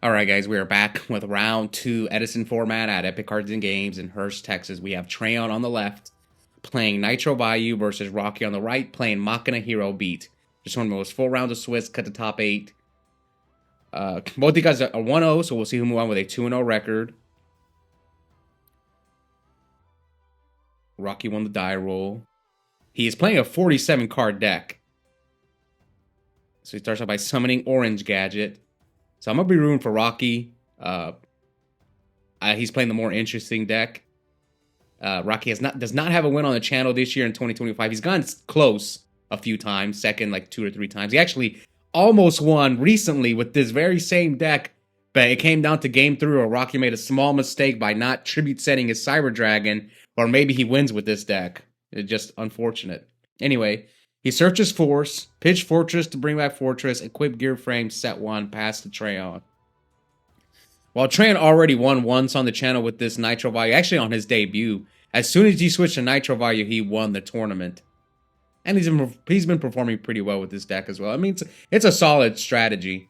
All right, guys, we are back with round two Edison format at Epik Cards and Games in Hurst, Texas. We have Trayonn on the left playing Nitro Vayu versus Rocky on the right playing Machina Hero Beat. Just one of those full rounds of Swiss, cut the top eight. Both of you guys are 1-0, so we'll see who move on with a 2-0 record. Rocky won the die roll. He is playing a 47 card deck. So he starts off by summoning Orange Gadget. So I'm going to be rooting for Rocky. He's playing the more interesting deck. Rocky does not have a win on the channel this year in 2025. He's gone close a few times, second like 2 or 3 times. He actually almost won recently with this very same deck, but it came down to game 3 where Rocky made a small mistake by not tribute setting his Cyber Dragon, or maybe he wins with this deck. It's just unfortunate. Anyway, he searches Force, pitch Fortress to bring back Fortress, equip Gear Frame, set 1, pass to Trayonn. While Trayonn already won once on the channel with this Nitro Vayu, actually on his debut, as soon as he switched to Nitro Vayu, he won the tournament. And he's been performing pretty well with this deck as well. I mean, it's a solid strategy.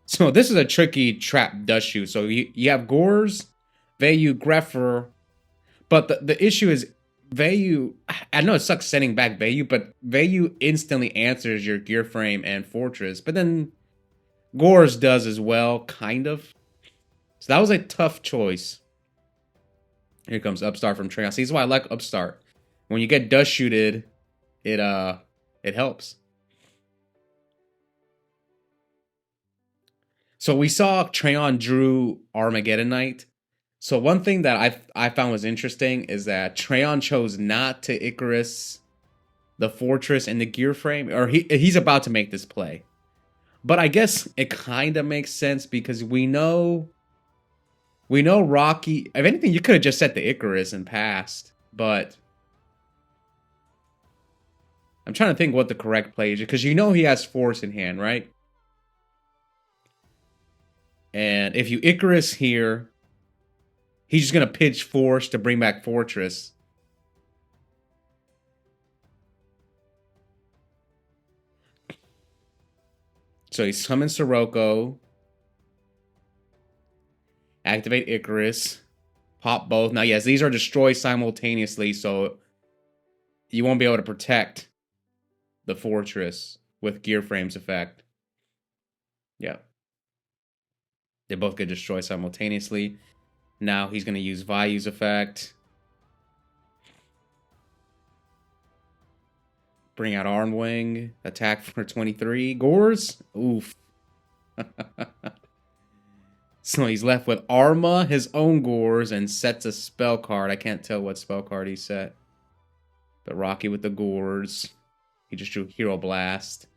So this is a tricky trap dust shoot. So you have Gores, Vayu, Greffer, but the issue is Vayu, I know it sucks sending back Vayu, but Vayu instantly answers your Gear Frame and Fortress. But then Gores does as well, kind of. So that was a tough choice. Here comes Upstart from Trayonn. See, this is why I like Upstart. When you get dust shooted, it helps. So we saw Trayonn drew Armageddon Knight. So one thing that I found was interesting is that Trayonn chose not to Icarus the Fortress and the Gear Frame, or he's about to make this play. But I guess it kind of makes sense because we know Rocky. If anything, you could have just set the Icarus and passed. But I'm trying to think what the correct play is because you know he has Force in hand, right? And if you Icarus here, he's just going to pitch Force to bring back Fortress. So he summons Sirocco. Activate Icarus. Pop both. Now, yes, these are destroyed simultaneously, so you won't be able to protect the Fortress with Gear Frame's effect. Yeah. They both get destroyed simultaneously. Now he's going to use Vayu's effect. Bring out Armwing. Attack for 23. Gores? Oof. So he's left with Arma, his own Gores, and sets a spell card. I can't tell what spell card he set. But Rocky with the Gores. He just drew Hero Blast.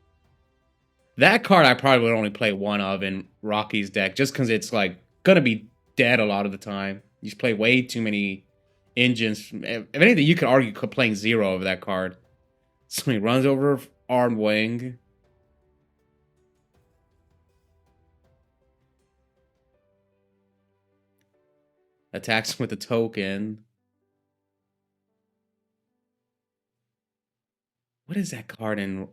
That card I probably would only play one of in Rocky's deck, just because it's like gonna be dead a lot of the time. You just play way too many engines. If anything, you could argue playing 0 over that card. So he runs over Armwing. Attacks with the token. What is that card in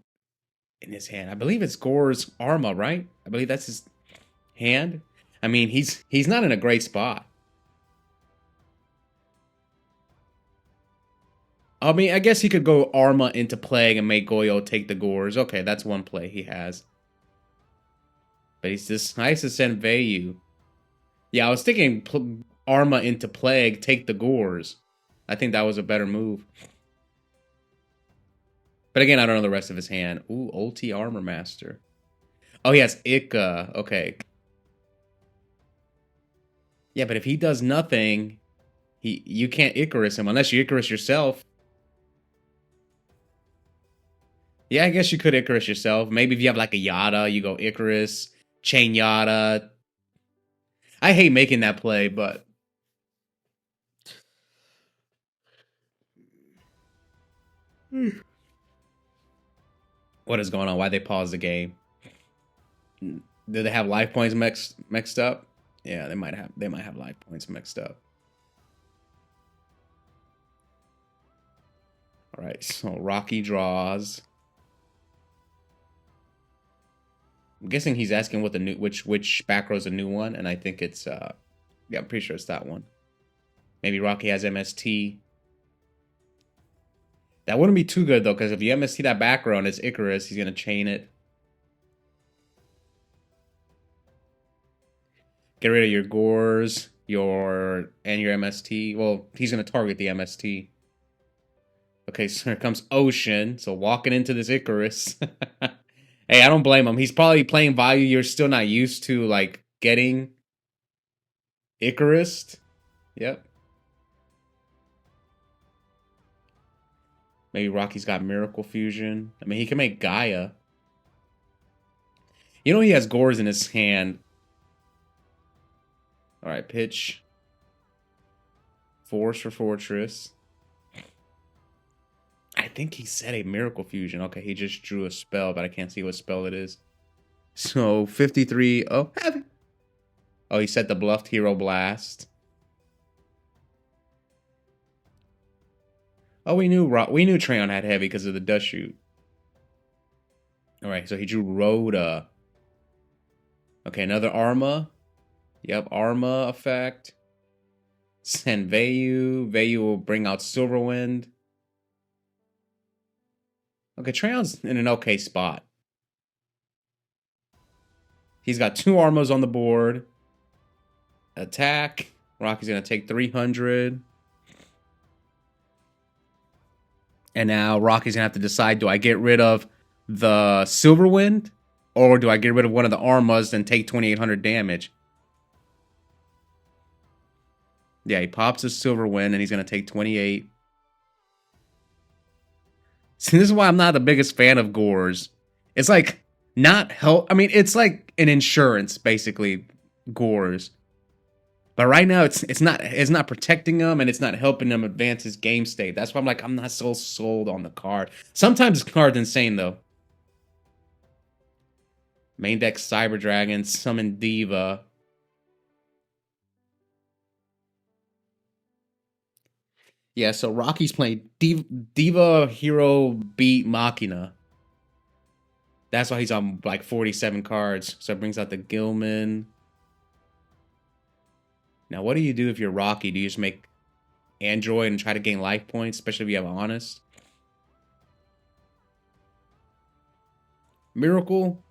his hand? I believe it's Gore's Arma, right? I believe that's his hand. I mean, he's not in a great spot. I mean, I guess he could go Arma into Plague and make Goyo take the Gores. Okay, that's one play he has. But he's just nice to send Vayu. Yeah, I was thinking Arma into Plague, take the Gores. I think that was a better move. But again, I don't know the rest of his hand. Ooh, Ulti Armor Master. Oh, he has Ika. Okay. Yeah, but if he does nothing, you can't Icarus him unless you Icarus yourself. Yeah, I guess you could Icarus yourself. Maybe if you have like a Yada, you go Icarus, Chain Yada. I hate making that play, but... What is going on? Why they pause the game? Do they have life points mixed up? Yeah, they might have life points mixed up. All right, so Rocky draws. I'm guessing he's asking what the new which back row is a new one, and I think it's yeah, I'm pretty sure it's that one. Maybe Rocky has MST. That wouldn't be too good though, because if you MST that back row and it's Icarus, he's gonna chain it. Get rid of your Gores, your MST. Well, he's gonna target the MST. Okay, so here comes Ocean. So walking into this Icarus. Hey, I don't blame him. He's probably playing Vayu. You're still not used to like getting Icarus. Yep. Maybe Rocky's got Miracle Fusion. I mean, he can make Gaia. You know he has Gores in his hand. All right, pitch. Force for Fortress. I think he said a Miracle Fusion. Okay, he just drew a spell, but I can't see what spell it is. So, 53. Oh, heavy. Oh, he set the bluffed Hero Blast. Oh, we knew Trayonn had heavy because of the dust shoot. All right, so he drew Rhoda. Okay, another Arma. Yep, Arma effect. Send Vayu. Vayu will bring out Silverwind. Okay, Trayonn's in an okay spot. He's got 2 Armas on the board. Attack. Rocky's going to take 300. And now Rocky's going to have to decide, do I get rid of the Silverwind? Or do I get rid of one of the Armas and take 2,800 damage? Yeah, he pops his Silverwind and he's going to take 28. See, this is why I'm not the biggest fan of Gores. It's like not help. I mean, it's like an insurance, basically, Gores. But right now, it's not protecting him and it's not helping him advance his game state. That's why I'm like, I'm not so sold on the card. Sometimes the card's insane though. Main deck Cyber Dragon, Summon Diva. Yeah, so Rocky's playing Diva Hero Beat Machina. That's why he's on like 47 cards. So it brings out the Gilman. Now, what do you do if you're Rocky? Do you just make Android and try to gain life points, especially if you have Honest? Miracle?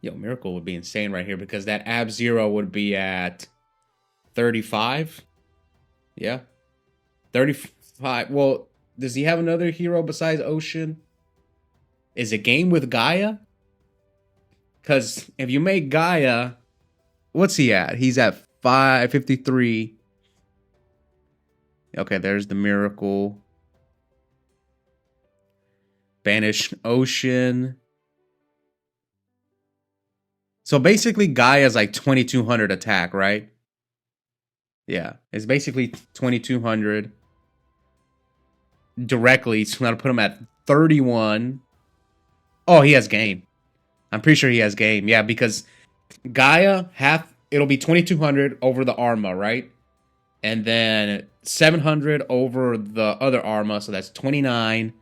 Yo, Miracle would be insane right here because that Ab-Zero would be at 35. Yeah. 35. Well, does he have another hero besides Ocean? Is it game with Gaia? Because if you make Gaia, what's he at? He's at 553. Okay, there's the Miracle. Banish Ocean. So basically, Gaia is like 2,200 attack, right? Yeah, it's basically 2,200 directly. So I'm gonna put him at 31. Oh, he has game. I'm pretty sure he has game. Yeah, because Gaia it'll be 2,200 over the Arma, right? And then 700 over the other Arma, so that's 29.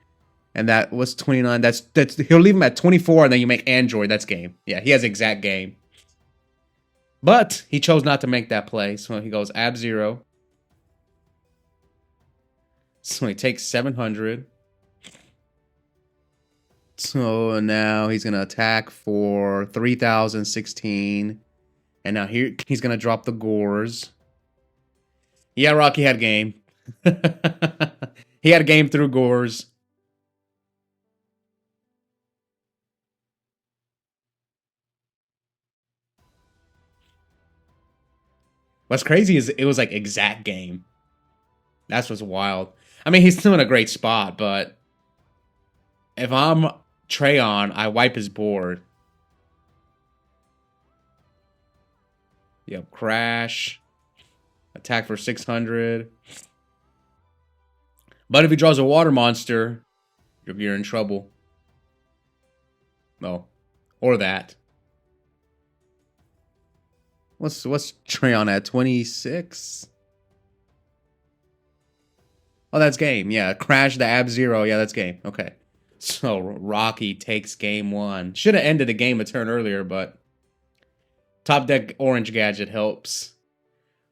And that was 29. That's he'll leave him at 24, and then you make Android. That's game. Yeah, he has exact game. But he chose not to make that play, so he goes Ab-Zero. So he takes 700. So now he's going to attack for 3,016. And now here he's going to drop the Gores. Yeah, Rocky had game. He had a game through Gores. What's crazy is it was like exact game. That's what's wild. I mean, he's still in a great spot, but if I'm Trayonn, I wipe his board. Yep, crash. Attack for 600. But if he draws a water monster, you're in trouble. No. Or that. What's Trayonn at? 26? Oh, that's game. Yeah, crash the Ab-Zero. Yeah, that's game. Okay. So Rocky takes game one. Should have ended the game a turn earlier, but top deck orange gadget helps.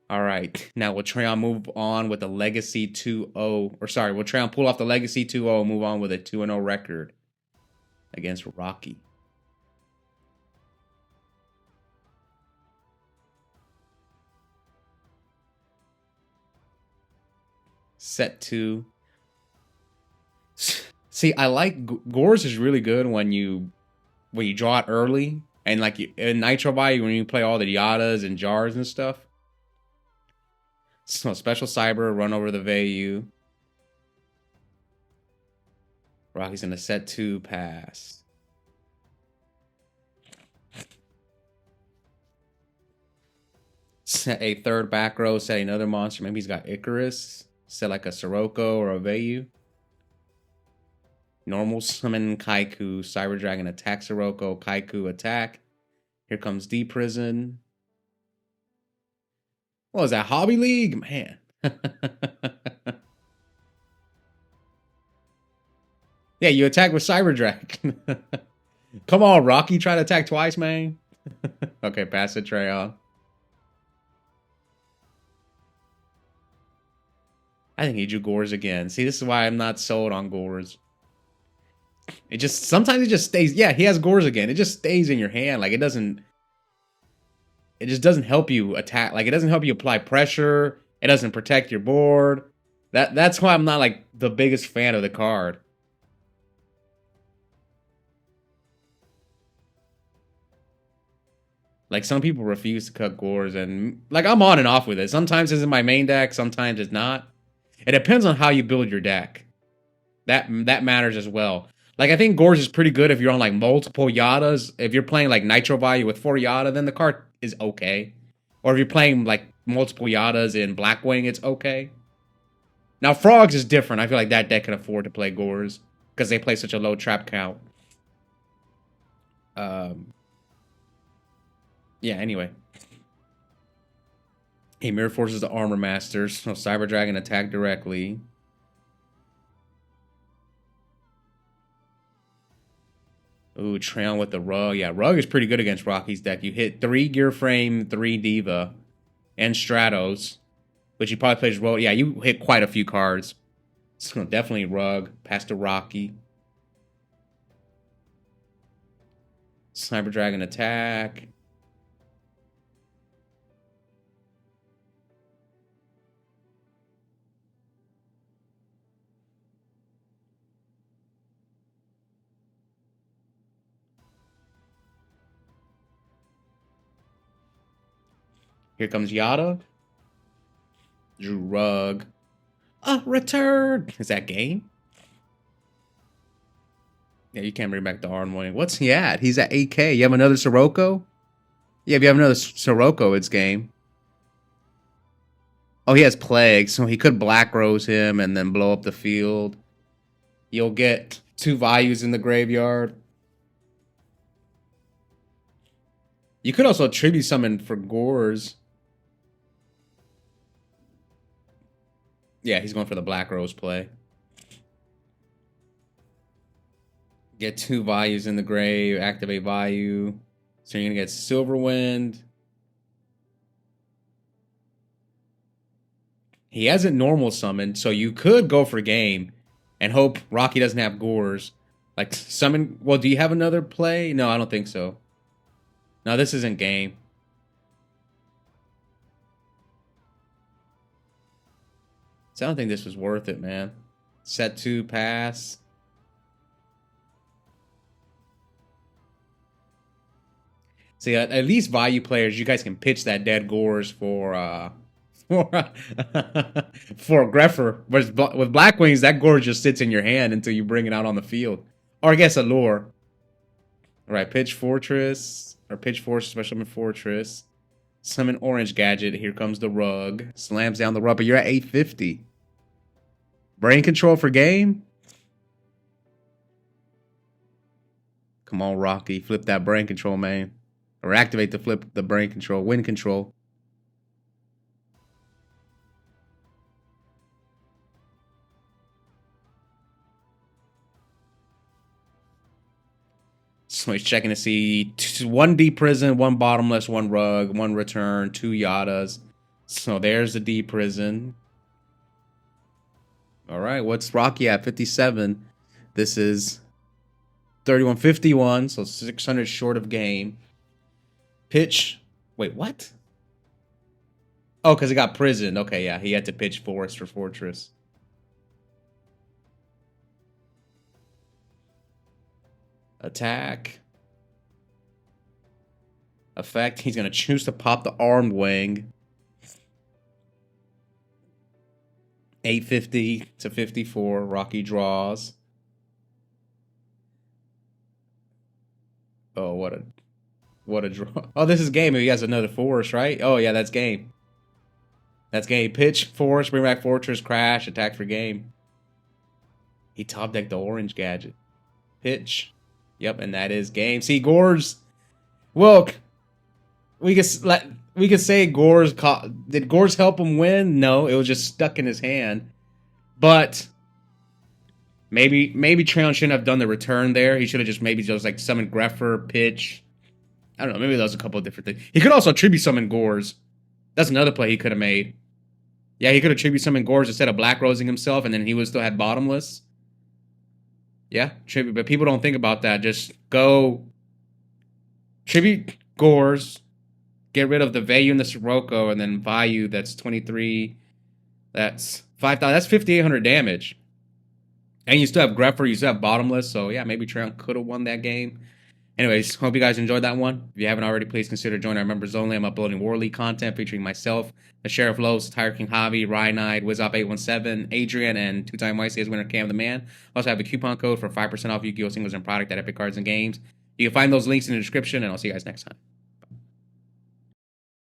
All right. Now will Trayonn move on with a Legacy 2-0. Or sorry, will Trayonn pull off the Legacy 2-0 move on with a 2-0 record against Rocky? Set 2. See, I like Gores is really good when you draw it early, and like in Nitro Vayu when you play all the Yadas and Jars and stuff. So special Cyber, run over the Vayu. Rocky's gonna set 2 pass. Set a third back row, set another monster. Maybe he's got Icarus. Set like a Sirocco or a Vayu. Normal summon Kaiku. Cyber Dragon attack Sirocco. Kaiku attack. Here comes D Prison. What was that? Hobby League? Man. Yeah, you attack with Cyber Dragon. Come on, Rocky. Try to attack twice, man. Okay, pass it, Trayonn. I think he drew Gores again. See, this is why I'm not sold on Gores. It just sometimes it just stays. Yeah, he has Gores again. It just stays in your hand. Like it just doesn't help you attack. Like it doesn't help you apply pressure. It doesn't protect your board. That's why I'm not like the biggest fan of the card. Like some people refuse to cut Gores, and like I'm on and off with it. Sometimes it's in my main deck, sometimes it's not. It depends on how you build your deck. That matters as well. Like I think Gores is pretty good if you're on like multiple Yadas. If you're playing like Nitro Vayu with 4 Yada, then the card is okay. Or if you're playing like multiple Yadas in Blackwing, it's okay. Now Frogs is different. I feel like that deck can afford to play Gores because they play such a low trap count. Yeah, anyway. He mirror forces the Armor Masters. So Cyber Dragon attack directly. Ooh, Trayonn with the Rug. Yeah, Rug is pretty good against Rocky's deck. You hit 3 Gear Frame, 3 Diva, and Stratos. But you probably plays Rogue. Yeah, you hit quite a few cards. So definitely Rug. Pass to Rocky. Cyber Dragon attack. Here comes Yada. Drew Rug. Return! Is that game? Yeah, you can't bring back the arm wing. What's he at? He's at 8K. You have another Sirocco? Yeah, if you have another Sirocco, it's game. Oh, he has Plague, so he could Black Rose him and then blow up the field. You'll get 2 Vayus in the graveyard. You could also tribute summon for Gores. Yeah, he's going for the Black Rose play. Get 2 Vayus in the grave, activate Vayu. So you're going to get Silverwind. He hasn't normal summoned, so you could go for game and hope Rocky doesn't have Gores. Like, summon... Well, do you have another play? No, I don't think so. No, this isn't game. So I don't think this was worth it, man. Set 2, pass. See, at least Vayu players, you guys can pitch that dead Gores for Greffer. With Blackwings, that Gore just sits in your hand until you bring it out on the field. Or I guess Allure. All right, pitch Fortress. Or pitch Force, special summon Fortress. Summon Orange Gadget. Here comes the Rug. Slams down the Rug, but you're at 850. Brain control for game? Come on, Rocky. Flip that brain control, man. Or activate the brain control. Wind control. So he's checking to see 1 D prison, 1 bottomless, 1 rug, 1 return, 2 Yadas. So there's the D prison. All right, what's Rocky at? 57. This is 3151, so 600 short of game. Pitch. Wait, what? Oh, because he got prisoned. Okay, yeah, he had to pitch Forest for Fortress. Attack. Effect. He's going to choose to pop the armed wing. 850 to 54. Rocky draws. Oh, what a draw. Oh, this is game. He has another Forest, right? Oh, yeah, that's game. That's game. Pitch, Forest, bring back Fortress, crash, attack for game. He top decked the orange gadget. Pitch. Yep, and that is game. See, Gore's... Well, we could say Gore's... Did Gore's help him win? No, it was just stuck in his hand. But... Maybe Trayonn shouldn't have done the return there. He should have just maybe just like summoned Greffer, pitch. I don't know. Maybe that was a couple of different things. He could also tribute summon Gores. That's another play he could have made. Yeah, he could have tribute summoned Gores instead of Black Rosing himself, and then he would still had bottomless. Yeah, tribute. But people don't think about that. Just go tribute Gores, get rid of the Vayu and the Sirocco, and then Vayu. That's 23. That's 5,000. That's 5,800 damage. And you still have Greffer, you still have bottomless, so yeah, maybe Trayonn could have won that game. Anyways, hope you guys enjoyed that one. If you haven't already, please consider joining our members only. I'm uploading War League content featuring myself, the Sheriff Los, Tire King Javi, Ryanide, Wizop817, Adrian, and two-time YCS winner Cam the Man. Also have a coupon code for 5% off Yu-Gi-Oh! Singles and product at Epik Cards and Games. You can find those links in the description, and I'll see you guys next time.